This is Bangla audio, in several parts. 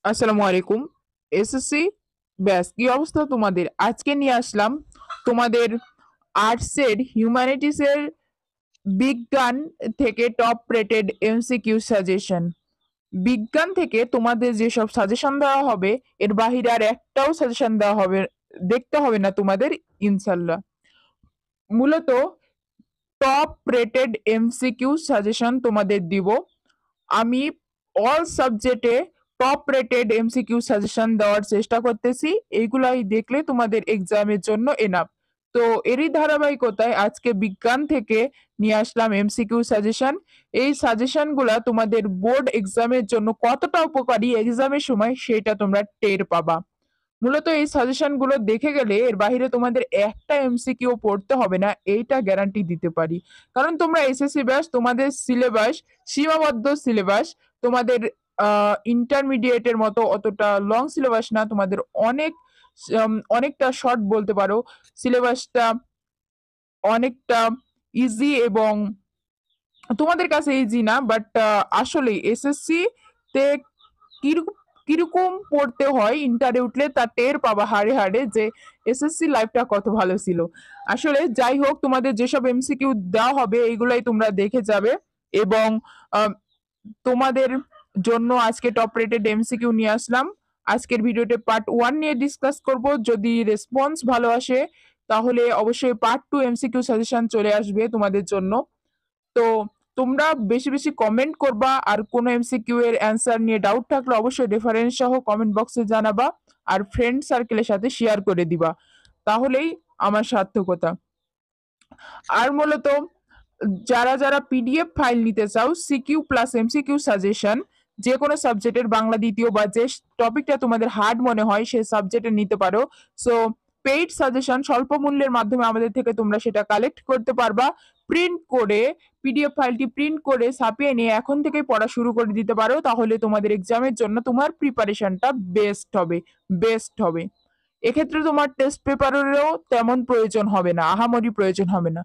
আসসালামু আলাইকুম। এসএসসি ব্যাস কি অবস্থা তোমাদের? আজকে নিয়ে আসলাম তোমাদের আর্টসের হিউম্যানিটিসের বিজ্ঞান থেকে টপ রেটেড এমসিকিউ সাজেশন। বিজ্ঞান থেকে তোমাদের যেসব সাজেশন দেওয়া হবে এর বাহিরে আর একটাও সাজেশন দেওয়া হবে দেখতে হবে না তোমাদের, ইনশাল্লাহ। মূলত টপ রেটেড এমসিকিউ সাজেশন তোমাদের দিব আমি। অল সাবজেক্টে টপ রেটেড এমসিকিউ সাজেশন দেওয়ার চেষ্টা করতেছি। এইগুলাই দেখলে তোমাদের এক্সামের জন্য এনাফ। তো এরই ধারাবাহিকতায় আজকে বিজ্ঞান থেকে নিয়ে আসলাম এমসিকিউ সাজেশন। এই সাজেশনগুলা তোমাদের বোর্ড এক্সামের জন্য কতটা উপকারী এক্সামের সময় সেটা তোমরা টের পাবা। মূলত এই সাজেশন গুলো দেখে গেলে এর বাইরে তোমাদের একটা এমসিকিউ পড়তে হবে না, এইটা গ্যারান্টি দিতে পারি। কারণ তোমরা এসএসসি ব্যাচ, তোমাদের সিলেবাস সীমাবদ্ধ সিলেবাস। তোমাদের ইন্টারমিডিয়েটের মতো অতটা লং সিলেবাস না, তোমাদের অনেক অনেকটা শর্ট বলতে পারো। সিলেবাসটা অনেকটা ইজি এবং তোমাদের কাছে ইজি না, বাট আসলে এসএসসি তে কিরকম কিরকম পড়তে হয় ইন্টারে উঠলে তা টের পাবা হাড়ে হাড়ে যে এসএসসি লাইফটা কত ভালো ছিল। আসলে যাই হোক, তোমাদের যেসব এমসিকিউ দেওয়া হবে এইগুলাই তোমরা দেখে যাবে। এবং আহ, তোমাদের জন্য আজকে টপ রেটেড এমসিকিউ নিয়ে আসলাম। আজকের ভিডিওতে পার্ট 1 নিয়ে ডিসকাস করব। যদি রেসপন্স ভালো আসে তাহলে অবশ্যই পার্ট 2 এমসিকিউ সাজেশন চলে আসবে তোমাদের জন্য। তো তোমরা বেশি বেশি কমেন্ট করবা, আর কোনো এমসিকিউ এর অ্যান্সার নিয়ে ডাউট থাকলে অবশ্যই রেফারেন্স সহ কমেন্ট বক্সে জানাবা, আর ফ্রেন্ড সার্কেলের সাথে শেয়ার করে দিবা। তাহলেই আমার সার্থকতা। আর মূলত যারা যারা পিডিএফ ফাইল নিতে চাও সিকিউ প্লাস এমসিকিউ সাজেশন, যে কোনো সাবজেক্টের বাংলা দ্বিতীয় বা যে টপিকটা তোমাদের হার্ড মনে হয় সেই সাবজেক্টে নিতে পারো। সো পেইড সাজেশন স্বল্প মূল্যের মাধ্যমে আমাদের থেকে তোমরা সেটা কালেক্ট করতে পারবা। প্রিন্ট করে পিডিএফ ফাইলটি প্রিন্ট করে ছাপিয়ে নিয়ে এখন থেকে পড়া শুরু করে দিতে পারো, তাহলে তোমাদের এক্সামের জন্য তোমার প্রিপারেশনটা বেস্ট হবে। এক্ষেত্রে তোমার টেস্ট পেপারেরও তেমন প্রয়োজন হবে না, আহামরি প্রয়োজন হবে না।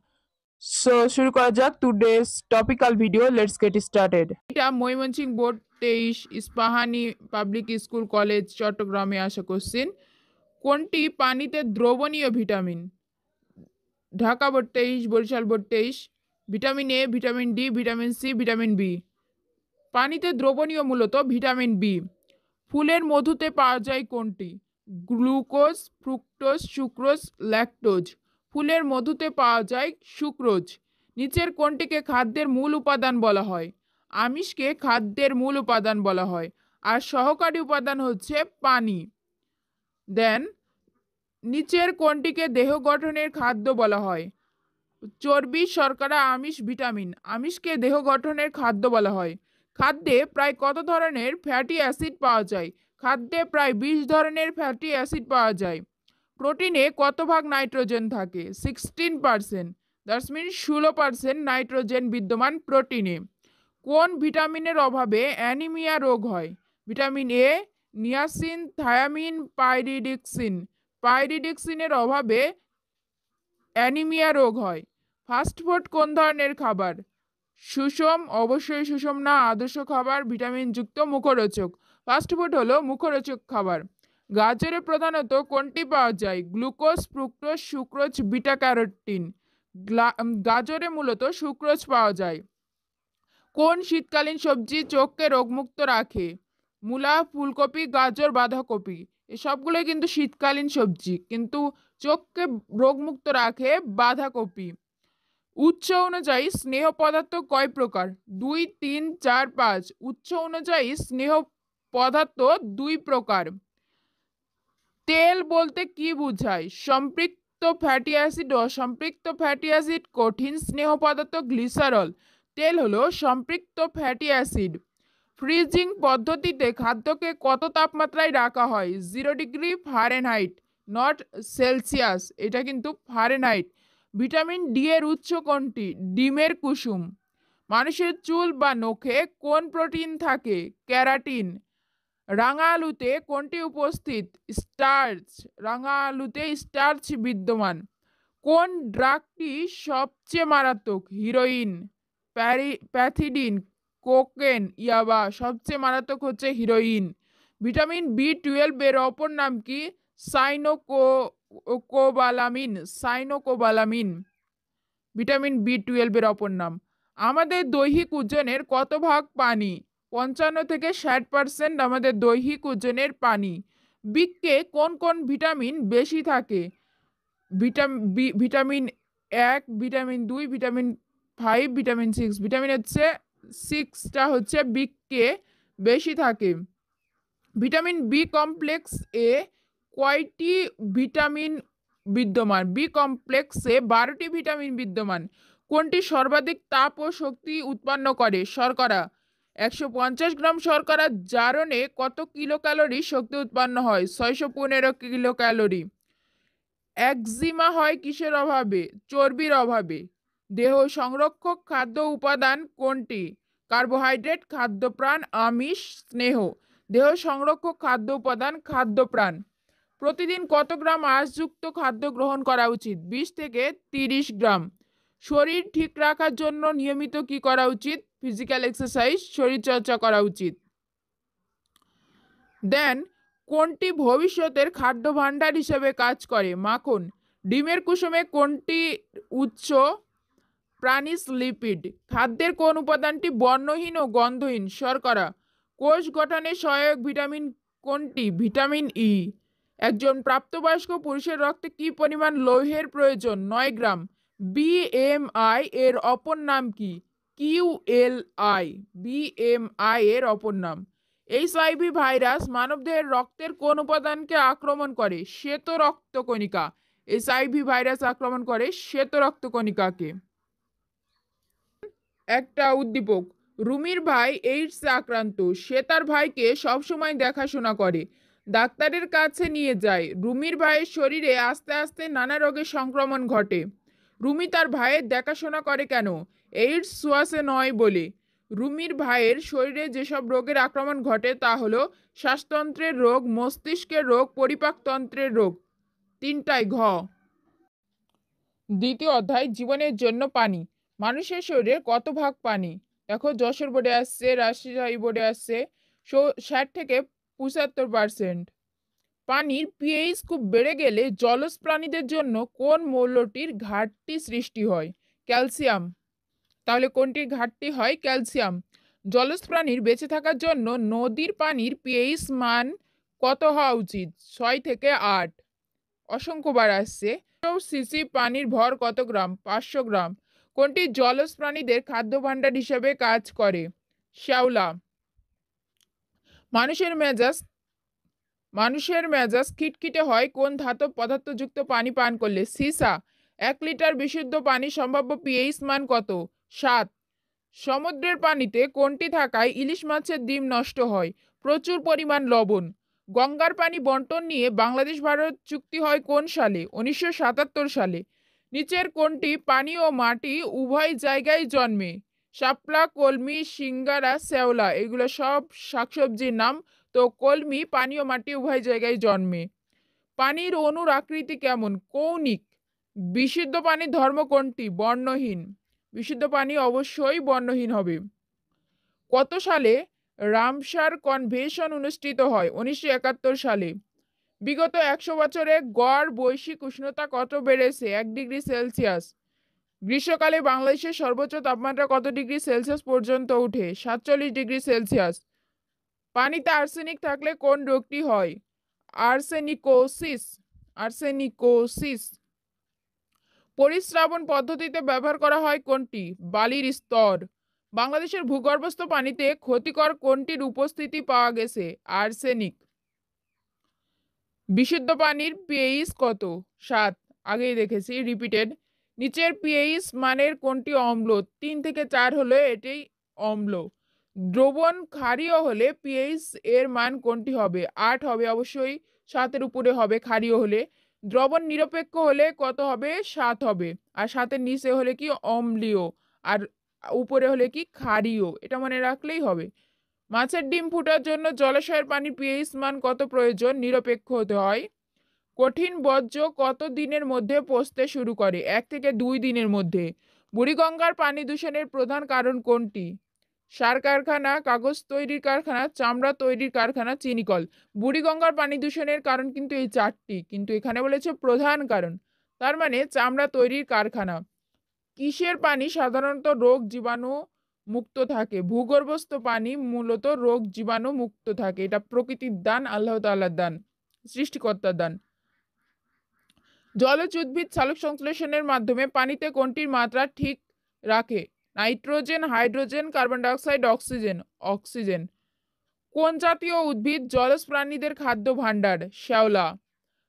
সো শুরু করা যাক today's topical video, let's get started. এটা Mymensingh board 23 Ispahani public school college চট্টগ্রামে আসা কোশ্চেন। কোনটি পানিতে দ্রবণীয় vitamin? Dhaka board 23, Barishal board 23। Vitamin A, vitamin D, vitamin C, vitamin B. পানিতে দ্রবণীয় মূলত ভিটামিন বি। ফুলের মধুতে পাওয়া যায় কোনটি? Glucose, fructose, sucrose, lactose. ফুলের মধুতে পাওয়া যায় সুক্রোজ। নিচের কোনটিকে খাদ্যের মূল উপাদান বলা হয়? আমিষকে খাদ্যের মূল উপাদান বলা হয়, আর সহকারী উপাদান হচ্ছে পানি। দেন নিচের কোনটিকে দেহ গঠনের খাদ্য বলা হয়? চর্বি, শর্করা, আমিষ, ভিটামিন। আমিষকে দেহ গঠনের খাদ্য বলা হয়। খাদ্যে প্রায় কত ধরনের ফ্যাটি অ্যাসিড পাওয়া যায়? খাদ্যে প্রায় 20 ধরনের ফ্যাটি অ্যাসিড পাওয়া যায়। প্রোটিনে কত ভাগ নাইট্রোজেন থাকে? 16%। দ্যাটস মিন 16% নাইট্রোজেন বিদ্যমান প্রোটিনে। কোন ভিটামিনের অভাবে অ্যানিমিয়া রোগ হয়? Vitamin A, niacin, thiamine, pyridoxine. পাইরিডিক্সিনের অভাবে অ্যানিমিয়া রোগ হয়। ফাস্টফুড কোন ধরনের খাবার? সুষম, অবশ্যই সুষম না, আদর্শ খাবার, ভিটামিনযুক্ত, মুখরোচক। ফাস্টফুড হলো মুখরোচক খাবার। গাজরে প্রধানত কোনটি পাওয়া যায়? Glucose, fructose, sucrose, beta carotene. গাজরে মূলত সুক্রোজ পাওয়া যায়। কোন শীতকালীন সবজি চোখকে রোগমুক্ত রাখে? মূলা, ফুলকপি, গাজর, বাঁধাকপি। এসবগুলোই কিন্তু শীতকালীন সবজি, কিন্তু চোখকে রোগমুক্ত রাখে বাঁধাকপি। উৎস অনুযায়ী স্নেহ পদার্থ কয় প্রকার? 2, 3, 4, 5। উৎস অনুযায়ী স্নেহ পদার্থ 2 প্রকার। তেল বলতে কি বোঝায়? সম্পৃক্ত ফ্যাটি অ্যাসিড, অসম্পৃক্ত ফ্যাটি অ্যাসিড, কঠিন স্নেহ পদার্থ, গ্লিসারল। তেল হলো সম্পৃক্ত ফ্যাটি অ্যাসিড। ফ্রিজিং পদ্ধতিতে খাদ্যকে কত তাপমাত্রায় রাখা হয়? 0 ডিগ্রি ফারেনহাইট, নট সেলসিয়াস, এটা কিন্তু ফারেনহাইট। ভিটামিন ডি এর উৎস কোনটি? ডিমের কুসুম। মানুষের চুল বা নখে কোন প্রোটিন থাকে? ক্যারাটিন। রাঙা আলুতে কোনটি উপস্থিত? স্টার্চ। রাঙা আলুতে স্টার্চ বিদ্যমান। কোন ড্রাগটি সবচেয়ে মারাত্মক? হিরোইন, প্যাথিডিন, কোকেন, ইয়াবা। সবচেয়ে মারাত্মক হচ্ছে হিরোইন। ভিটামিন B12 এর অপর নাম কি? সাইনোকোবালামিন। সাইনোকোবালামিন ভিটামিন B12 এর অপর নাম। আমাদের দৈহিক ওজনের কত ভাগ পানি? 55 থেকে 60% আমাদের দৈহিক ওজনের পানি। বৃক্কে কোন কোন ভিটামিন বেশি থাকে? Vitamin 1, vitamin 2, vitamin 5, vitamin 6। Vitamin হচ্ছে 6টা হচ্ছে বৃক্কে বেশি থাকে। ভিটামিন বি কমপ্লেক্স এ কয়টি ভিটামিন বিদ্যমান? বি কমপ্লেক্সে 12টি ভিটামিন বিদ্যমান। কোনটি সর্বাধিক তাপ ও শক্তি উৎপন্ন করে? শর্করা। 150 গ্রাম শর্করা জারণে কত কিলো ক্যালোরি শক্তি উৎপন্ন হয়? 615 কিলো ক্যালোরি। একজিমা হয় কিসের অভাবে? চর্বির অভাবে। দেহ সংরক্ষক খাদ্য উপাদান কোনটি? কার্বোহাইড্রেট, খাদ্যপ্রাণ, আমিষ, স্নেহ। দেহ সংরক্ষক খাদ্য উপাদান খাদ্যপ্রাণ। প্রতিদিন কত গ্রাম আঁশযুক্ত খাদ্য গ্রহণ করা উচিত? 20 থেকে 30 গ্রাম। শরীর ঠিক রাখার জন্য নিয়মিত কি করা উচিত? ফিজিক্যাল এক্সারসাইজ, শরীরচর্চা করা উচিত। দেন কোনটি ভবিষ্যতের খাদ্য ভাণ্ডার হিসেবে কাজ করে? মাখন। ডিমের কুসুমে কোনটি উচ্চ প্রাণীজ লিপিড? খাদ্যের কোন উপাদানটি বর্ণহীন ও গন্ধহীন? শর্করা। কোষ গঠনে সহায়ক ভিটামিন কোনটি? Vitamin E. একজন প্রাপ্তবয়স্ক পুরুষের রক্তে কি পরিমাণ লৌহের প্রয়োজন? 9 গ্রাম। বিএমআই এর অপর নাম কি? কিউএলআই। বিএমআই এর অপর নাম। এইচআইভি ভাইরাস মানবদেহের রক্তের কোন উপাদানকে আক্রমণ করে? শ্বেত রক্তকণিকা। এইচআইভি ভাইরাস আক্রমণ করে শ্বেত রক্তকণিকাকে। একটা উদ্দীপক। রুমির ভাই এইডস আক্রান্ত। সে তার ভাইকে সবসময় দেখাশোনা করে, ডাক্তারের কাছে নিয়ে যায়। রুমির ভাইয়ের শরীরে আস্তে আস্তে নানা রোগের সংক্রমণ ঘটে। রুমি তার ভাইয়ের দেখাশোনা করে কেন? এইডস ছোঁয়াচে নয় বলে। রুমির ভাইয়ের শরীরে যেসব রোগের আক্রমণ ঘটে তা হলো শ্বাসতন্ত্রের রোগ, মস্তিষ্কের রোগ, পরিপাকতন্ত্রের রোগ। 3টাই ঘ। দ্বিতীয় অধ্যায় জীবনের জন্য পানি। মানুষের শরীরে কত ভাগ পানি? দেখো যশোর বোর্ডে আসছে, রাজশাহী বোর্ডে আসছে 60 থেকে 75%। পানির পিএইচ খুব বেড়ে গেলে জলজ প্রাণীদের জন্য কোন মৌলটির ঘাটতি সৃষ্টি হয়? ক্যালসিয়াম। তাহলে কোনটির ঘাটতি হয়? ক্যালসিয়াম। জলজ প্রাণীর বেঁচে থাকার জন্য নদীর পানির পিএইচ মান কত হওয়া উচিত? 6 থেকে 8। অসংখ্যবার আসছে। সিসি পানির ভর কত গ্রাম? 500 গ্রাম। কোনটি জলজ প্রাণীদের খাদ্য ভাণ্ডার হিসেবে কাজ করে? শ্যাওলা। মানুষের মেজাজ খিটখিটে হয় কোন ধাতব পদার্থযুক্ত পানি পান করলে? সীসা। 1 লিটার বিশুদ্ধ পানি সম্ভাব্য পিএইচ মান কত? 7। সমুদ্রের পানিতে কোনটি থাকায় ইলিশ মাছের ডিম নষ্ট হয়? প্রচুর পরিমাণ লবণ। গঙ্গার পানি বন্টন নিয়ে বাংলাদেশ ভারত চুক্তি হয় কোন সালে? 1977 সালে। নিচের কোনটি পানি ও মাটি উভয় জায়গায় জন্মে? শাপলা, কলমি, সিঙ্গারা, শ্যাওলা। এগুলো সব শাকসবজির নাম। তো কলমি পানি ও মাটি উভয় জায়গায় জন্মে। পানির অণুর আকৃতি কেমন? কৌণিক। বিশুদ্ধ পানির ধর্ম কোনটি? বর্ণহীন। বিশুদ্ধ পানি অবশ্যই বর্ণহীন হবে। কত সালে রামসার কনভেনশন অনুষ্ঠিত হয়? 1971 সালে। বিগত 100 বছরে গড় বৈশ্বিক উষ্ণতা কত বেড়েছে? 1 ডিগ্রি সেলসিয়াস। গ্রীষ্মকালে বাংলাদেশের সর্বোচ্চ তাপমাত্রা কত ডিগ্রি সেলসিয়াস পর্যন্ত ওঠে? 47 ডিগ্রি সেলসিয়াস। পানিতে আর্সেনিক থাকলে কোন রোগটি হয়? আর্সেনিকোসিস। আর্সেনিকোসিস। পরিস্রাবণ পদ্ধতিতে ব্যবহার করা হয় কোনটি? বালির স্তর। বাংলাদেশের ভূগর্ভস্থ পানিতে ক্ষতিকর কোনটির উপস্থিতি পাওয়া গেছে? আর্সেনিক। বিশুদ্ধ পানির পিএইচ কত? 7। আগেই দেখেছি, রিপিটেড। নিচের পিএইচ মানের কোনটি অম্ল? 3 থেকে 4 হলে এটাই অম্ল। দ্রবণ ক্ষারীয় হলে পিএইচ এর মান কোনটি হবে? 8 হবে অবশ্যই, 7-এর উপরে হবে ক্ষারীয় হলে। দ্রবণ নিরপেক্ষ হলে কত হবে? 7 হবে। আর 7-এর নিচে হলে কি? অম্লীয়। আর উপরে হলে কি? ক্ষারীয়। এটা মনে রাখলেই হবে। মাছের ডিম ফোটার জন্য জলাশয়ের পানির পিএইচ মান কত প্রয়োজন? নিরপেক্ষ হতে হয়। কঠিন বর্জ্য কত দিনের মধ্যে পচতে শুরু করে? 1 থেকে 2 দিনের মধ্যে। বুড়িগঙ্গার পানি দূষণের প্রধান কারণ কোনটি? সার কারখানা, কাগজ তৈরির কারখানা, চামড়া তৈরির কারখানা, চিনিকল। বুড়িগঙ্গার পানি দূষণের কারণ কিন্তু এই চারটি, কিন্তু এখানে বলেছে প্রধান কারণ, তার মানে চামড়া তৈরির কারখানা। কিসের পানি সাধারণত রোগ জীবাণু মুক্ত থাকে? ভূগর্ভস্থ পানি মূলত রোগ জীবাণু মুক্ত থাকে, এটা প্রকৃতির দান, আল্লাহ তাআলার দান, সৃষ্টিকর্তার দান। জলজ উদ্ভিদ সালোক সংশ্লেষণের মাধ্যমে পানিতে কোনটির মাত্রা ঠিক রাখে? Nitrogen, hydrogen, carbon dioxide, oxygen. Oxygen. কোন জাতীয় উদ্ভিদ জলজ প্রাণীদের খাদ্য ভাণ্ডার? শ্যাওলা।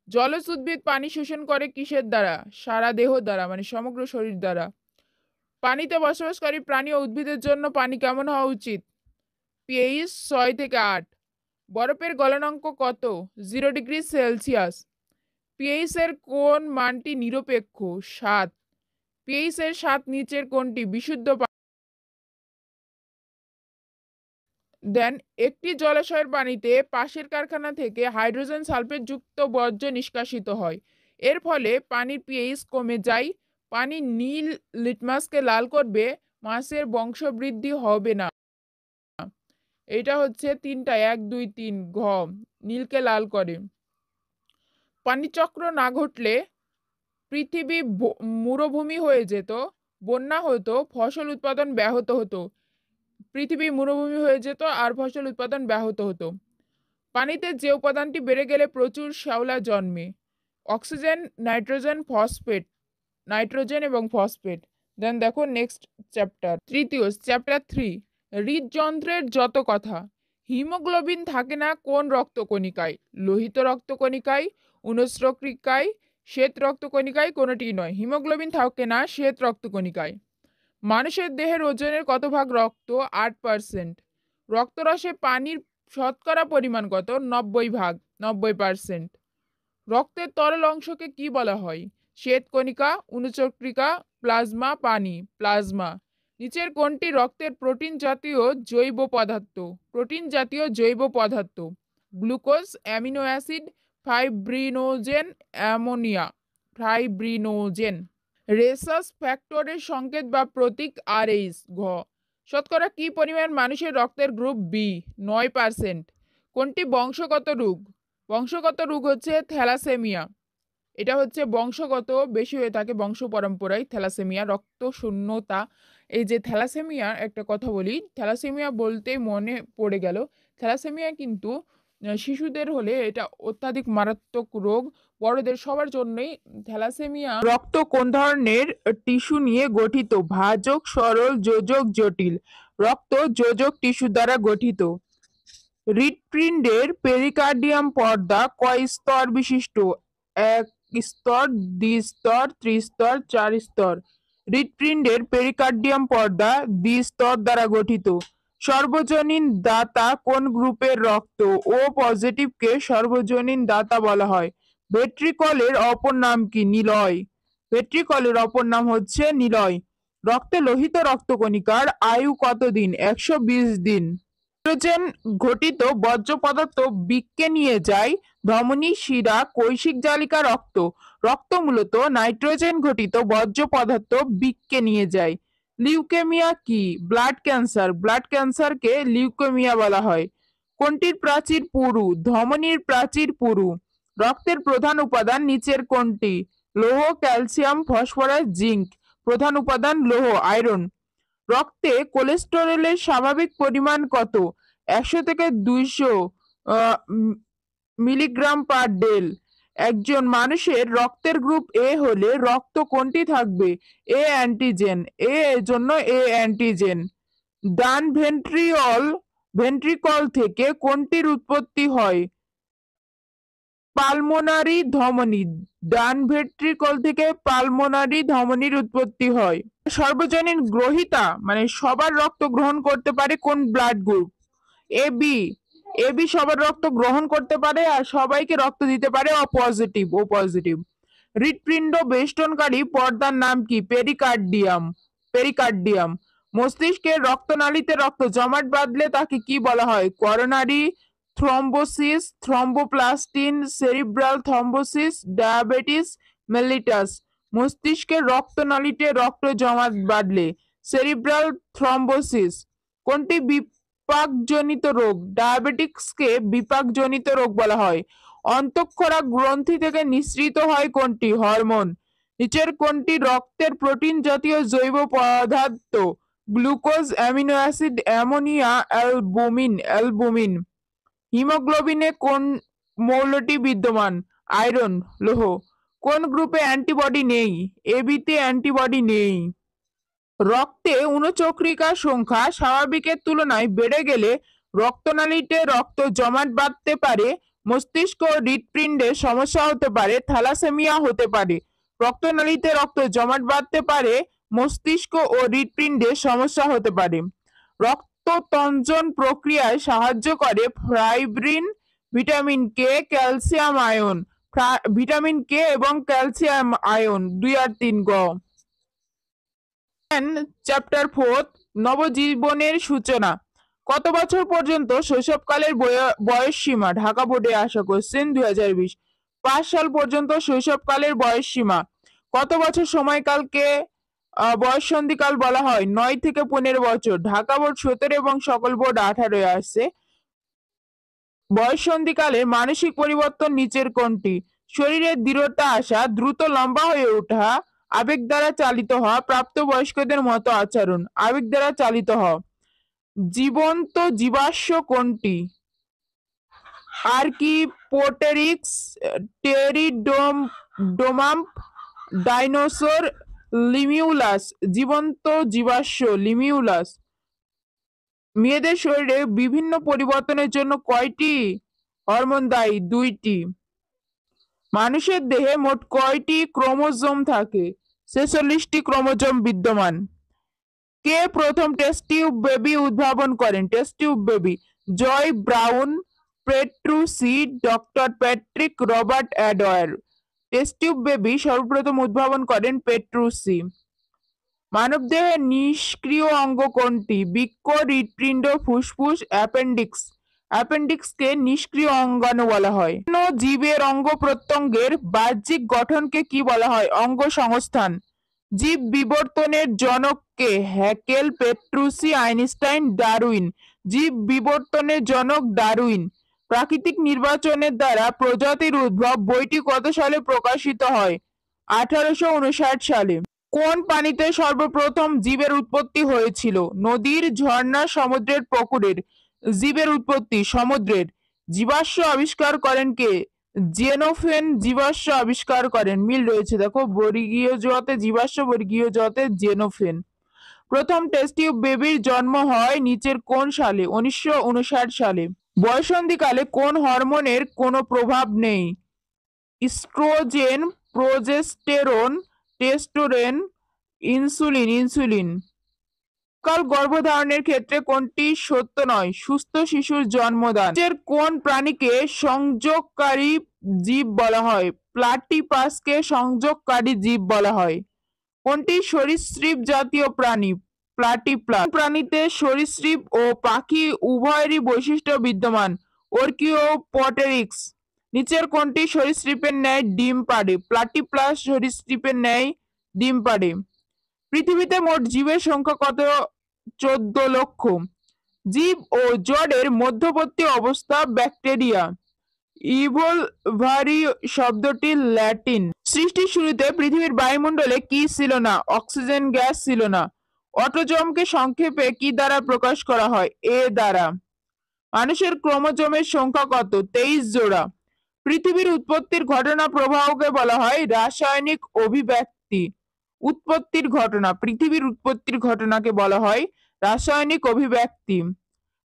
জলজ উদ্ভিদ পানি শোষণ করে কিসের দ্বারা? সারা দেহ দ্বারা, মানে সমগ্র শরীর দ্বারা। পানিতে বসবাসকারী প্রাণী ও উদ্ভিদের জন্য পানি কেমন হওয়া উচিত? পিএইচ 6 থেকে 8। বরফের গলনাঙ্ক কত? 0 ডিগ্রি সেলসিয়াস। পিএইচ এর কোন মানটি নিরপেক্ষ? 7। পিএইচ এর 7 নিচের কোনটি বিশুদ্ধ দেন? একটি জলাশয়ের পানিতে পাশের কারখানা থেকে হাইড্রোজেন সালফেট যুক্ত বর্জ্য নিষ্কাশিত হয়, এর ফলে পানির পিএইচ কমে যায়। পানি নীল লিটমাসকে লাল করবে, মাছের বংশবৃদ্ধি হবে না। এটা হচ্ছে তিনটা, 1 2 3। ঘ, নীলকে লাল করে। পানিচক্র না ঘটলে পৃথিবী মরুভূমি হয়ে যেত, বন্যা হতো, ফসল উৎপাদন ব্যাহত হতো। পৃথিবী মরুভূমি হয়ে যেত আর ফসল উৎপাদন ব্যাহত হতো। পানিতে যে উপাদানটি বেড়ে গেলে প্রচুর শ্যাওলা জন্মে? Oxygen, nitrogen, phosphate. নাইট্রোজেন এবং ফসফেট। দেন দেখো নেক্সট চ্যাপ্টার, তৃতীয় চ্যাপ্টার 3, হৃদযন্ত্রের যত কথা। হিমোগ্লোবিন থাকে না কোন রক্তকণিকায়? লোহিত রক্তকণিকায়, অনুস্রকৃকায়, শ্বেত রক্তকণিকায়, কোনোটি নয়। হিমোগ্লোবিন থাকে না শ্বেত রক্তকণিকায়। মানুষের দেহের ওজনের কত ভাগ রক্ত? 8%। রক্তরসে পানির শতকরা পরিমাণ কত? 90 ভাগ, 90%। রক্তের তরল অংশকে কি বলা হয়? শ্বেতকণিকা, অনুচক্রিকা, প্লাজমা, পানি। প্লাজমা। নিচের কোনটি রক্তের প্রোটিন জাতীয় জৈব পদার্থ? প্রোটিন জাতীয় জৈব পদার্থ? Glucose, amino acid, fibrinogen, ammonia. Fibrinogen. Rhesus ফ্যাক্টরের সংকেত বা প্রতীক আরএইচ। ঘ, শতকরা কি পরিমাণ মানুষের রক্তের গ্রুপ বি? 9%। কোনটি বংশগত রোগ? বংশগত রোগ হচ্ছে থ্যালাসেমিয়া। এটা হচ্ছে বংশগত, বেশি হয়ে থাকে বংশ পরম্পরায় থ্যালাসেমিয়া, রক্ত শূন্যতা। এই যে থ্যালাসেমিয়া, একটা কথা বলি, থ্যালাসেমিয়া বলতে মনে পড়ে গেল, থ্যালাসেমিয়া কিন্তু শিশুদের হলে এটা অত্যাধিক মারাত্মক রোগ, বড়দের সবার জন্যই থ্যালাসেমিয়া। রক্ত কোন ধরনের টিস্যু নিয়ে গঠিত? ভাজক, সরল, যোজক, জটিল। রক্ত যোজক টিস্যু দ্বারা গঠিত। হৃৎপিণ্ডের পেরিকার্ডিয়াম পর্দা কয় স্তর বিশিষ্ট? 1 স্তর, 2 স্তর, 3 স্তর, 4 স্তর। হৃৎপিণ্ডের পেরিকার্ডিয়াম পর্দা 2 স্তর দ্বারা গঠিত। সর্বজনীন দাতা কোন গ্রুপের রক্ত? ও পজিটিভকে সর্বজনীন দাতা বলা হয়। ভেট্রিকলের অপর নাম কি? নিলয়। ভেট্রিকলের অপর নাম হচ্ছে নিলয়। রক্তে লোহিত রক্তকণিকার আয়ু কতদিন? 120 দিন। নাইট্রোজেন ঘটিত বর্জ্য পদার্থ বৃক্কে নিয়ে যায় ধমনী, শিরা, কৈশিক জালিকা, রক্ত। রক্ত মূলত নাইট্রোজেন ঘটিত বর্জ্য পদার্থ বৃক্কে নিয়ে যায়। লিউকেমিয়া কি? Blood cancer. ব্লাড ক্যান্সারকে লিউকেমিয়া বলা হয়। কোনটির প্রাচীর পুরু? ধমনীর প্রাচীর পুরু। রক্তের প্রধান উপাদান নিচের কোনটি? লৌহ, ক্যালসিয়াম, ফসফরাস, জিঙ্ক। প্রধান উপাদান লৌহ, আয়রন। রক্তে কোলেস্টেরলের স্বাভাবিক পরিমাণ কত? 100 থেকে 200 মিলিগ্রাম পার ডেল। একজন মানুষের রক্তের গ্রুপ এ হলে রক্ত কোনটি থাকবে? এ অ্যান্টিজেন। এ এর জন্য এ অ্যান্টিজেন। ডান ভেন্ট্রিকল থেকে কোনটির উৎপত্তি হয়? পালমোনারি ধমনী। ডান ভেন্ট্রিকল থেকে পালমোনারি ধমনীর উৎপত্তি হয়। সর্বজনীন গ্রহীতা মানে সবার রক্ত গ্রহণ করতে পারে কোন blood group? A B. A B সবার রক্ত গ্রহণ করতে পারে আর সবাইকে রক্ত দিতে পারে ও পজিটিভ, ও পজিটিভ। হৃৎপিণ্ড বেষ্টনকারী পর্দার নাম কি? পেরিকার্ডিয়াম। পেরিকার্ডিয়াম। মস্তিষ্কের রক্তনালীতে রক্ত জমাট বাঁধলে তাকে কি বলা হয়? Coronary thrombosis, thromboplastin, cerebral thrombosis, diabetes mellitus. মস্তিষ্কের রক্তনালীতে রক্ত জমাট বাঁধলে সেরিব্রাল থ্রম্বোসিস। কোনটি বিপাকজনিত রোগ? ডায়াবেটিক্সকে বিপাকজনিত রোগ বলা হয়। অন্তঃক্ষরা গ্রন্থি থেকে নিঃসৃত হয় কোনটি? হরমোন। নিচের কোনটি রক্তের প্রোটিন জাতীয় জৈব পদার্থ? Glucose, amino acid, ammonia, albumin. হিমোগ্লোবিনে কোন মৌলটি বিদ্যমান? আয়রন, লৌহ। কোন গ্রুপে অ্যান্টিবডি নেই? এবিতে অ্যান্টিবডি নেই। রক্তে অণুচক্রিকার সংখ্যা স্বাভাবিকের তুলনায় বেড়ে গেলে রক্তনালীতে রক্ত জমাট বাঁধতে পারে, মস্তিষ্ক ও হৃৎপিণ্ডে সমস্যা হতে পারে, থ্যালাসেমিয়া হতে পারে। রক্তনালীতে রক্ত জমাট বাঁধতে পারে, মস্তিষ্ক ও হৃৎপিণ্ডে সমস্যা হতে পারে। রক্ততঞ্জন প্রক্রিয়ায় সাহায্য করে fibrin, vitamin K, calcium ion. Vitamin K এবং ক্যালসিয়াম আয়ন 2 আর 3 গ। চ্যাপ্টার 4 নবজীবনের সূচনা। কত বছর পর্যন্ত শৈশবকালের বয়স সীমা? ঢাকা বোর্ডে আসা কোশ্চেন 2020। 5 সাল পর্যন্ত শৈশবকালের বয়স সীমা। কত বছর সময়কালকে বয়ঃসন্ধিকাল বলা হয়? 9 থেকে 15 বছর। ঢাকা বোর্ড 17 এবং সকল বোর্ড 18 আসছে। বয়ঃসন্ধিকালে মানসিক পরিবর্তন নিচের কোনটি? শরীরের দৃঢ়তা আসা, দ্রুত লম্বা হয়ে ওঠা, আবেগ দ্বারা চালিত হওয়া, প্রাপ্তবয়স্কদের মতো আচরণ। আবেগ দ্বারা চালিত হওয়া। জীবন্ত জীবাশ্ম কোনটি? আর্কিপটেরিক্স, টেরিডোমাম্প, ডাইনোসর, লিমিউলাস। জীবন্ত জীবাশ্ম লিমিউলাস। মেয়েদের শরীরে বিভিন্ন পরিবর্তনের জন্য কয়টি হরমোন দায়ী? 2টি। মানুষের দেহে মোট কয়টি ক্রোমোজোম থাকে? 46টি ক্রোমোজোম বিদ্যমান। কে প্রথম টেস্ট টিউব বেবি উদ্ভাবন করেন? Test tube baby Joy Brown, Petrucci, doctor Patrick Robert Edwards. Test tube baby সর্বপ্রথম উদ্ভাবন করেন পেট্রুসি। মানবদেহের নিষ্ক্রিয় অঙ্গ কোনটি? বৃক্ক, হৃৎপিণ্ড, ফুসফুস, অ্যাপেন্ডিক্স। অ্যাপেন্ডিক্সকে নিষ্ক্রিয় অঙ্গাণু বলা হয়। জীবের অঙ্গ প্রত্যঙ্গের বাহ্যিক গঠনকে কি বলা হয়? অঙ্গ সংস্থান। জীব বিবর্তনের জনককে? Haeckel, Petrucci, Einstein, Darwin. জীব বিবর্তনের জনক ডারউইন। প্রাকৃতিক নির্বাচনের দ্বারা প্রজাতির উদ্ভব বইটি কত সালে প্রকাশিত হয়? 1859 সালে। কোন পানিতে সর্বপ্রথম জীবের উৎপত্তি হয়েছিল? নদীর, ঝর্ণা, সমুদ্রের, পুকুরের। জীবের উৎপত্তি সমুদ্রের। জীবাশ্ম আবিষ্কার করেন কে? জেনোফেন জীবাশ্ম আবিষ্কার করেন। মিল রয়েছে দেখো, বর্গীয় জতে জীবাশ্ম, বর্গীয় জতে জেনোফেন। প্রথম টেস্ট টিউব বেবির জন্ম হয় নিচের কোন সালে? 1959 সালে। বয়ঃসন্ধিকালে কোন হরমোনের কোনো প্রভাব নেই? Oestrogen, progesterone, testosterone, insulin. কাল গর্ভধারণের ক্ষেত্রে কোনটি সত্য নয়? সুস্থ শিশুর জন্মদান। নিচের কোন প্রাণীকে সংযোগকারী জীব বলা হয়? প্লাটিপাসকে সংযোগকারী জীব বলা হয়। কোনটি সরীসৃপ জাতীয় প্রাণী? প্লাটিপ্লাস। কোন প্রাণীতে সরীসৃপ ও পাখি উভয়েরই বৈশিষ্ট্য বিদ্যমান? আর্কিওপটেরিক্স। নিচের কোনটি সরীসৃপের ন্যায় ডিম পাড়ে? প্লাটিপ্লাস সরীসৃপের ন্যায় ডিম পাড়ে। পৃথিবীতে মোট জীবের সংখ্যা কত? 14 লক্ষ। জীব ও জড়ের মধ্যবর্তী অবস্থা ব্যাকটেরিয়া। ইভোলভারি শব্দটি ল্যাটিন। সৃষ্টির শুরুতে পৃথিবীর বায়ুমণ্ডলে কি ছিল না? অক্সিজেন গ্যাস ছিল না। অটোজমকে সংক্ষেপে কি দ্বারা প্রকাশ করা হয়? এ দ্বারা। মানুষের ক্রোমোজোমের সংখ্যা কত? 23 জোড়া। পৃথিবীর উৎপত্তির ঘটনা প্রবাহকে বলা হয় রাসায়নিক অভিব্যক্তি। উৎপত্তির ঘটনা, পৃথিবীর উৎপত্তির ঘটনাকে বলা হয় রাসায়নিক অভিব্যক্তি।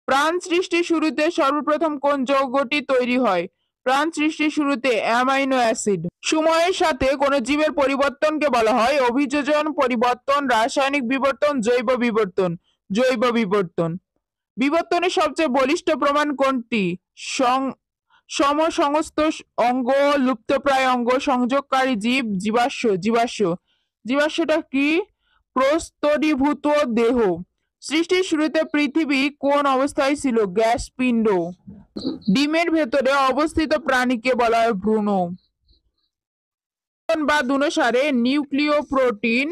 প্রাণ সৃষ্টির শুরুতে সর্বপ্রথম কোন যৌগটি তৈরি হয়? প্রাণ সৃষ্টির শুরুতে অ্যামাইনো অ্যাসিড। সময়ের সাথে কোন জীবের পরিবর্তনকে বলা হয় অভিযোজন, পরিবর্তন, রাসায়নিক বিবর্তন, জৈব বিবর্তন। জৈব বিবর্তন। বিবর্তনের সবচেয়ে বলিষ্ঠ প্রমাণ কোনটি? সমসংস্থ অঙ্গ, লুপ্তপ্রায় অঙ্গ, সংযোগকারী জীব, জীবাশ্ম। জীবাশ্মটা কি? প্রস্তরীভূত দেহ। সৃষ্টির শুরুতে পৃথিবী কোন অবস্থায় ছিল? গ্যাস পিণ্ড। ডিমের ভেতরে অবস্থিত প্রাণীকে বলা হয় ভ্রূণ। বাদ অনুসারে নিউক্লিয় প্রোটিন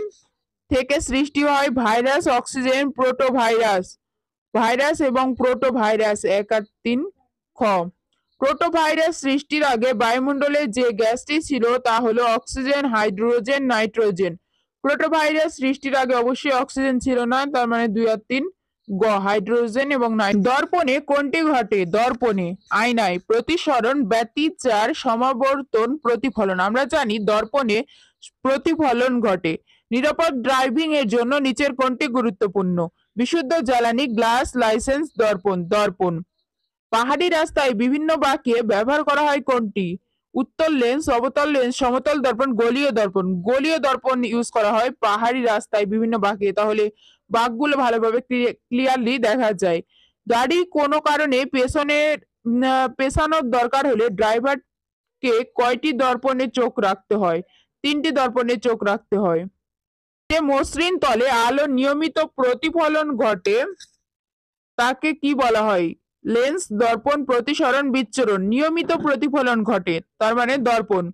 থেকে সৃষ্টি হয় ভাইরাস, অক্সিজেন, প্রোটোভাইরাস। ভাইরাস এবং প্রোটোভাইরাস ১ আর ৩। খ, প্রোটোভাইরাস সৃষ্টির আগে বায়ুমণ্ডলে যে গ্যাসটি ছিল তা হলো অক্সিজেন, হাইড্রোজেন, নাইট্রোজেন। প্রোটোভাইরাস সৃষ্টির আগে অবশ্যই অক্সিজেন ছিল না, তার মানে ২ আর ৩। গ, হাইড্রোজেন এবং দর্পণে কোনটি ঘটে? দর্পণে আয়নায় প্রতিসরণ, ব্যতিচার, সমাবর্তন, প্রতিফলন। আমরা জানি দর্পণে প্রতিফলন ঘটে। নিরাপদ ড্রাইভিং এর জন্য নিচের কোনটি গুরুত্বপূর্ণ? বিশুদ্ধ জ্বালানি, গ্লাস, লাইসেন্স, দর্পণ। দর্পণ। পাহাড়ি রাস্তায় বিভিন্ন বাঁকে ব্যবহার করা হয় কোনটি? উত্তল লেন্স, অবতল লেন্স, সমতল দর্পণ, গলীয় দর্পণ। গলীয় দর্পণ ইউজ করা হয় পাহাড়ি রাস্তায় বিভিন্ন বাঁকে, তাহলে বাঁকগুলো ভালোভাবে ক্লিয়ারলি দেখা যায়। গাড়ি কোনো কারণে পেছানোর দরকার হলে ড্রাইভারকে কয়টি দর্পণে চোখ রাখতে হয়? ৩টি দর্পণে চোখ রাখতে হয়। যে মসৃণ তলে আলো নিয়মিত প্রতিফলন ঘটে তাকে কি বলা হয়? লেন্স, দর্পণ, প্রতিসরণ, বিচ্ছুরণ। নিয়মিত প্রতিফলন ঘটে, তার মানে দর্পণ।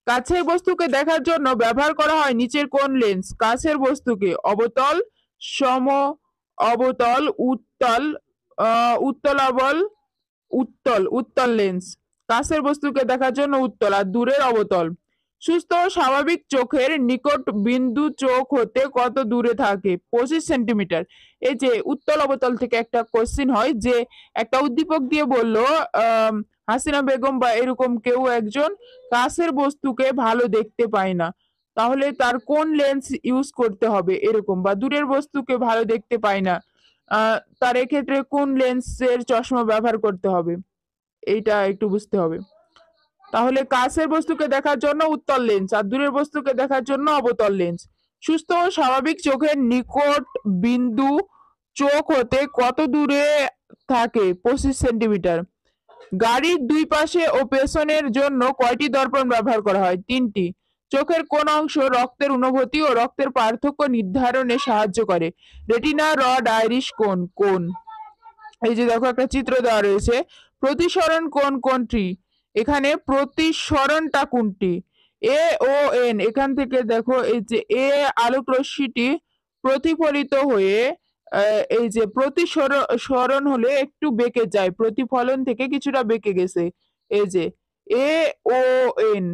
কাছের বস্তুকে দেখার জন্য ব্যবহার করা হয় নিচের কোন লেন্স? কাছের বস্তুকে অবতল, সম অবতল, উত্তল, উত্তলাবল, উত্তল লেন্স। কাছের বস্তুকে দেখার জন্য উত্তল আর দূরের অবতল। সুস্থ ও স্বাভাবিক চোখের নিকট বিন্দু চোখ হতে কত দূরে থাকে? 25 সেন্টিমিটার। এই যে উত্তল অবতল থেকে একটা কোশ্চিন হয় যে একটা উদ্দীপক দিয়ে বললো হাসিনা বেগম বা এরকম কেউ একজন কাছের বস্তুকে ভালো দেখতে পায় না, তাহলে তার কোন লেন্স ইউজ করতে হবে এরকম, বা দূরের বস্তুকে ভালো দেখতে পায় না, তার এক্ষেত্রে কোন লেন্সের চশমা ব্যবহার করতে হবে, এইটা একটু বুঝতে হবে। তাহলে কাছের বস্তুকে দেখার জন্য উত্তল লেন্স আর দূরের বস্তুকে দেখার জন্য অবতল লেন্স। সুস্থ ও স্বাভাবিক চোখের নিকট বিন্দু চোখ হতে কত দূরে থাকে? 25 সেন্টিমিটার। গাড়ির দুই পাশে ও পেছনের জন্য কয়টি দর্পণ ব্যবহার করা হয়? 3টি। চোখের কোন অংশ রক্তের অনুভূতি ও রক্তের পার্থক্য নির্ধারণে সাহায্য করে? রেটিনা, রড, আইরিশ কোন কোন। এই যে দেখো একটা চিত্র দেওয়া রয়েছে। প্রতিসরণ কোন কোনটি? এখানে প্রতিসরণটা কোনটি? এ ও এন, এখান থেকে দেখো এই যে এ আলোক রশ্মিটি প্রতিফলিত হয়ে এই যে প্রতিসরণ হলে একটু বেঁকে যায়, প্রতিফলন থেকে কিছুটা বেঁকে গেছে। এই যে এ ও এন,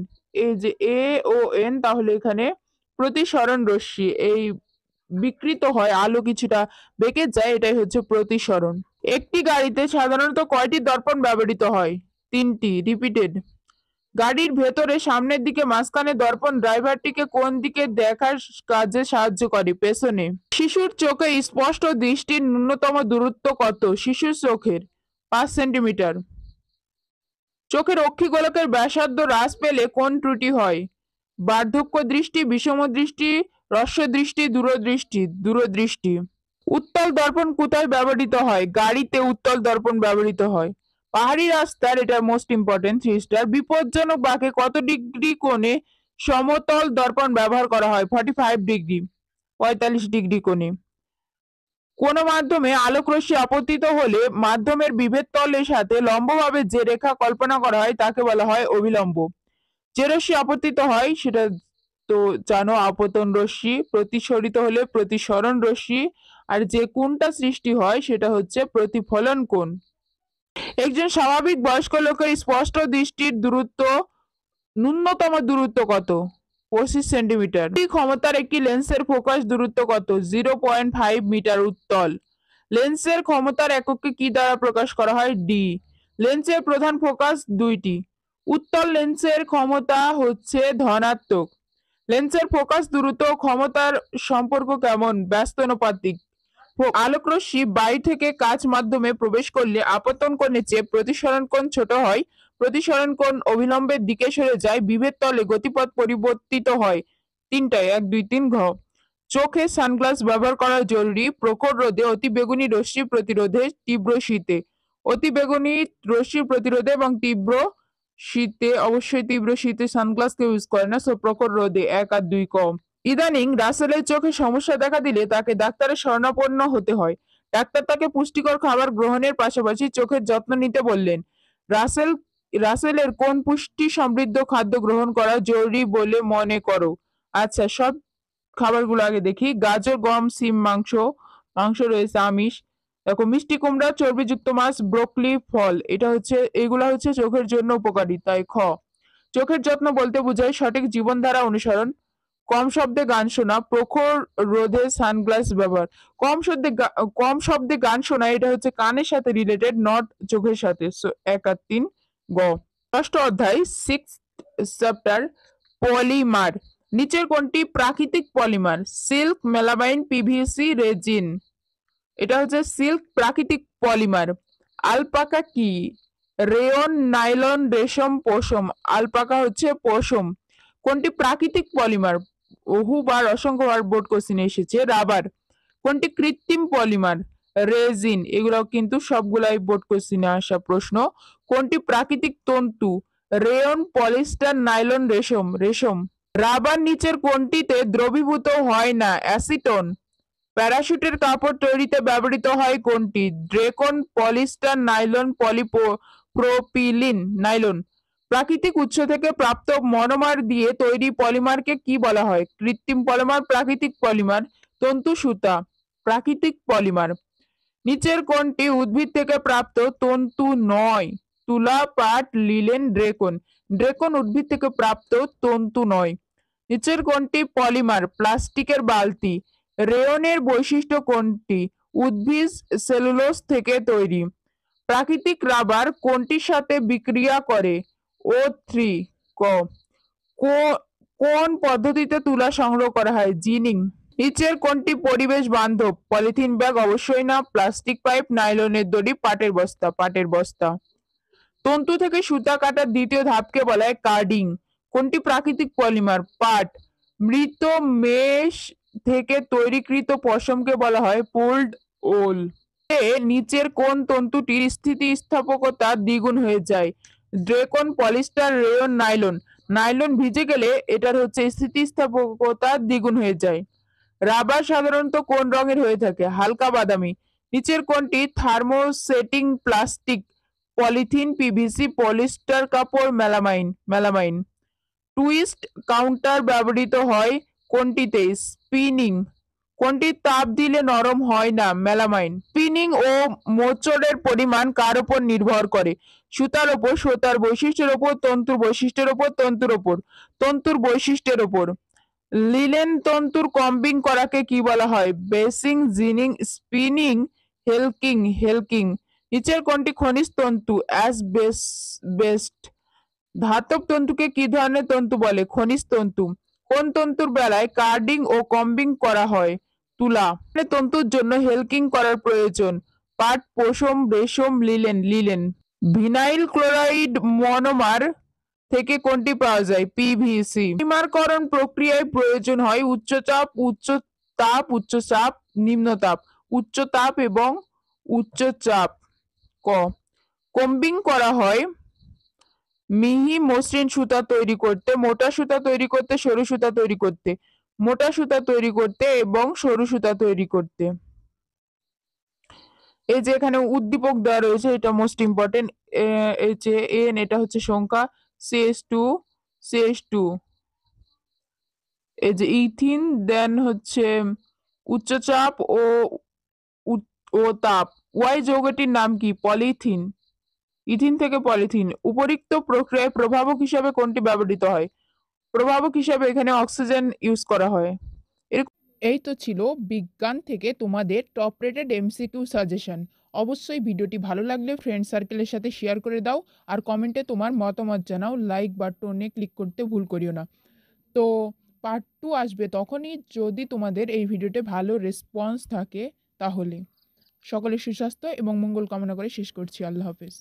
এই যে এ ও এন, তাহলে এখানে প্রতিসরণ রশ্মি এই বিকৃত হয়, আলো কিছুটা বেঁকে যায়, এটাই হচ্ছে প্রতিসরণ। একটি গাড়িতে সাধারণত কয়টি দর্পণ ব্যবহৃত হয়? 3টি। রিপিটেড। গাড়ির ভেতরে সামনের দিকে মাঝখানে দর্পণ ড্রাইভারটিকে কোন দিকে দেখার কাজে সাহায্য করে? পেছনে। শিশুর চোখে স্পষ্ট দৃষ্টির ন্যূনতম দূরত্ব কত? শিশুর চোখের 5 সেন্টিমিটার। চোখের অক্ষিগোলকের ব্যাসার্ধ হ্রাস পেলে কোন ত্রুটি হয়? বার্ধক্য দৃষ্টি, বিষম দৃষ্টি, হ্রস্ব দৃষ্টি, দূরদৃষ্টি। দূরদৃষ্টি। উত্তল দর্পণ কোথায় ব্যবহৃত হয়? গাড়িতে উত্তল দর্পণ ব্যবহৃত হয়। পাহাড়ি রাস্তার, এটা মোস্ট ইম্পর্টেন্ট 3 স্টার, বিপজ্জনক বাঁকে কত ডিগ্রি কোণে সমতল দর্পণ ব্যবহার করা হয়? 45 ডিগ্রি, 45 ডিগ্রি কোণে। কোন মাধ্যমে আলোক রশ্মি আপতিত হলে মাধ্যমের বিভেদ তলের সাথে লম্বভাবে যে রেখা কল্পনা করা হয় তাকে বলা হয় অভিলম্ব। যে রশ্মি আপতিত হয় সেটা তো জানো, আপতন রশ্মি। প্রতিসরিত হলে প্রতিসরণ রশ্মি। আর যে কোণটা সৃষ্টি হয় সেটা হচ্ছে প্রতিফলন কোণ। একজন স্বাভাবিক বয়স্ক লোকের স্পষ্ট দৃষ্টির দূরত্ব, ন্যূনতম দূরত্ব কত? 25 সেন্টিমিটার। ক্ষমতার একটি লেন্সের ফোকাস দূরত্ব কত? 0.5 মিটার। উত্তল। লেন্সের ক্ষমতার এককে কি দ্বারা প্রকাশ করা হয়? ডি। লেন্সের প্রধান ফোকাস 2টি। উত্তল লেন্সের ক্ষমতা হচ্ছে ধনাত্মক। লেন্সের ফোকাস দূরত্ব ও ক্ষমতার সম্পর্ক কেমন? ব্যস্তানুপাতিক। আলোক রশ্মি বাইরে থেকে কাচ মাধ্যমে প্রবেশ করলে আপতন কোণের চেয়ে প্রতিসরণ কোণ ছোট হয়। প্রতিসরণ কোণ অভিলম্বের দিকে সরে যায়। বিভেদ তলে গতিপথ পরিবর্তিত হয়। 3টায় 1, 2, 3। ঘ, চোখে সানগ্লাস ব্যবহার করা জরুরি। প্রখর রোদে, অতি বেগুনি রশ্মি প্রতিরোধে, তীব্র শীতে। অতি বেগুনি রশ্মি প্রতিরোধে এবং তীব্র শীতে, অবশ্যই তীব্র শীতে সানগ্লাস কেউ ইউজ করে না, সো প্রখর রোদে। 1 আর 2 কম। ইদানিং রাসেলের চোখে সমস্যা দেখা দিলে তাকে ডাক্তারের শরণাপন্ন হতে হয়। ডাক্তার তাকে পুষ্টিকর খাবার গ্রহণের পাশাপাশি চোখের যত্ন নিতে বললেন। রাসেলের কোন পুষ্টি সমৃদ্ধ খাদ্য গ্রহণ করা জরুরি বলে মনে করো? আচ্ছা, সব খাবারগুলো আগে দেখি। গাজর, গম, সিম, মাংস। মাংস রয়েছে আমিষ। দেখো মিষ্টি কুমড়া, চর্বিযুক্ত মাছ, ব্রোকলি, ফল, এগুলা হচ্ছে চোখের জন্য উপকারী, তাই খ। চোখের যত্ন বলতে বোঝায় সঠিক জীবনধারা অনুসরণ, কম শব্দে গান শোনা, প্রখর রোদে সানগ্লাস ব্যবহার। কম শব্দে গান শোনা এটা হচ্ছে কানের সাথে রিলেটেড, নট চোখের সাথে। সো 1 আর 3 গ। ষষ্ঠ অধ্যায় 6th চ্যাপ্টার পলিমার। নিচের কোনটি প্রাকৃতিক polymer? Silk, melamine, PVC, resin. এটা হচ্ছে সিল্ক প্রাকৃতিক পলিমার। আলপাকা কি? রেয়ন, নাইলন, রেশম, পশম। আলপাকা হচ্ছে পশম। কোনটি প্রাকৃতিক পলিমার? বহুবার অসংখ্যবার বোর্ড কোশ্চেনে এসেছে। রাবার। কোনটি কৃত্রিম পলিমার? রেজিন। এগুলো কিন্তু সবগুলাই বোর্ড কোশ্চেনে আসা প্রশ্ন। কোনটি প্রাকৃতিক তন্তু? রেয়ন, পলিস্টার, নাইলন, রেশম। রেশম। রাবার নিচের কোনটিতে দ্রবীভূত হয় না? অ্যাসিটন। প্যারাশুটের কাপড় তৈরিতে ব্যবহৃত হয় কোনটি? ড্রেকন, পলিস্টার, নাইলন, প্রোপিলিন। নাইলন। প্রাকৃতিক উৎস থেকে প্রাপ্ত মনোমার দিয়ে তৈরি পলিমারকে কি বলা হয়? কৃত্রিম পলিমার, প্রাকৃতিক পলিমার। তন্তু সুতা। প্রাকৃতিক পলিমার। নিচের কোনটি উদ্ভিদ থেকে প্রাপ্ত তন্তু নয়? তুলা, পাট, লিলেন, ড্রেকন। ড্রেকন উদ্ভিদ থেকে প্রাপ্ত তন্তু নয়। নিচের কোনটি পলিমার? প্লাস্টিকের বালতি। রেয়নের বৈশিষ্ট্য কোনটি? উদ্ভিদ সেলুলোজ থেকে তৈরি। প্রাকৃতিক রাবার কোনটির সাথে বিক্রিয়া করে? O3। ক। কোন পদ্ধতিতে তুলা সংগ্রহ করা হয়? জিনিং। নিচের কোনটি পরিবেশ বান্ধব? পলিথিন ব্যাগ অবশ্যই না। প্লাস্টিক পাইপ, নাইলনের দড়ি, পাটের বস্তা। পাটের বস্তা। তন্তু থেকে সুতা কাটার দ্বিতীয় ধাপকে বলা হয় কার্ডিং। কোনটি প্রাকৃতিক পলিমার? পাট। মৃত মেষ থেকে তৈরিকৃত পশমকে বলা হয় পুলড ওল। নিচের কোন তন্তুটির স্থিতিস্থাপকতা দ্বিগুণ হয়ে যায়? ড্রেকন, পলিস্টার, রেয়ন, নাইলন। নাইলন ভিজে গেলে এটার হচ্ছে স্থিতিস্থাপকতা দ্বিগুণ হয়ে যায়। রাবার সাধারণত কোন রঙের হয়ে থাকে? হালকা বাদামি। নিচের কোনটি thermosetting plastic? Polythene, PVC, polyester কাপড়, মেলামাইন। মেলামাইন। টুইস্ট কাউন্টার ব্যবহৃত হয় কোনটিতে? স্পিনিং। কোনটি তাপ দিলে নরম হয় না? মেলামাইন। স্পিনিং ও মোচড়ের পরিমাণ কার উপর নির্ভর করে? সুতার উপর, সুতার বৈশিষ্ট্যের উপর, তন্তুর বৈশিষ্ট্যের উপর, তন্তুর উপর। তন্তুর বৈশিষ্ট্যের উপর। লিনেন তন্তুর কম্বিং করাকে কি বলা হয়? বেসিং, জিনিং, স্পিনিং, হেলকিং। হেলকিং। নিচের কোনটি খনিজ তন্তু? অ্যাসবেস্ট। ধাতব তন্তুকে কি ধরনের তন্তু বলে? খনিজ তন্তু। কোন তন্তুর বেলায় কার্ডিং ও কম্বিং করা হয়? তুলা। তন্তুর জন্য হেলকিং করার প্রয়োজন? পাট, পশম, রেশম, linen. Linen. Vinyl chloride monomer থেকে কোনটি পাওয়া যায়? পিভিসি। পলিমারকরণ প্রক্রিয়ায় প্রয়োজন হয় উচ্চ তাপ, উচ্চ চাপ, নিম্ন তাপ। উচ্চ তাপ এবং উচ্চ চাপ। ক। কম্বিং করা হয় মিহি মসৃণ সুতা তৈরি করতে, মোটা সুতা তৈরি করতে, সরু সুতা তৈরি করতে। মোটা সুতা তৈরি করতে এবং সরু সুতা তৈরি করতে। এই যে এখানে উদ্দীপক দেওয়া রয়েছে, এটা মোস্ট ইম্পর্টেন্ট। এই যে এন, এটা হচ্ছে সংখ্যা। CH2, CH2। এই যে ইথিন, দেন হচ্ছে উচ্চচাপ ও তাপ। ওয়াই যৌগটির নাম কি? পলিথিন। ইথিন থেকে পলিথিন। উপরিক্ত প্রক্রিয়ায় প্রভাবক হিসাবে কোনটি ব্যবহৃত হয়? প্রভাবক হিসাবে এখানে অক্সিজেন ইউজ করা হয়। এই তো ছিল বিজ্ঞান থেকে তোমাদের টপ রেটেড MCQ সাজেশন। অবশ্যই ভিডিওটি ভালো লাগলে ফ্রেন্ড সার্কেলের সাথে শেয়ার করে দাও, আর কমেন্টে তোমার মতামত জানাও। লাইক বাটনে ক্লিক করতে ভুল করিও না। তো পার্ট 2 আসবে তখনই, যদি তোমাদের এই ভিডিওতে ভালো রেসপন্স থাকে তাহলে। সকলের সুস্বাস্থ্য এবং মঙ্গল কামনা করে শেষ করছি। আল্লাহ হাফেজ।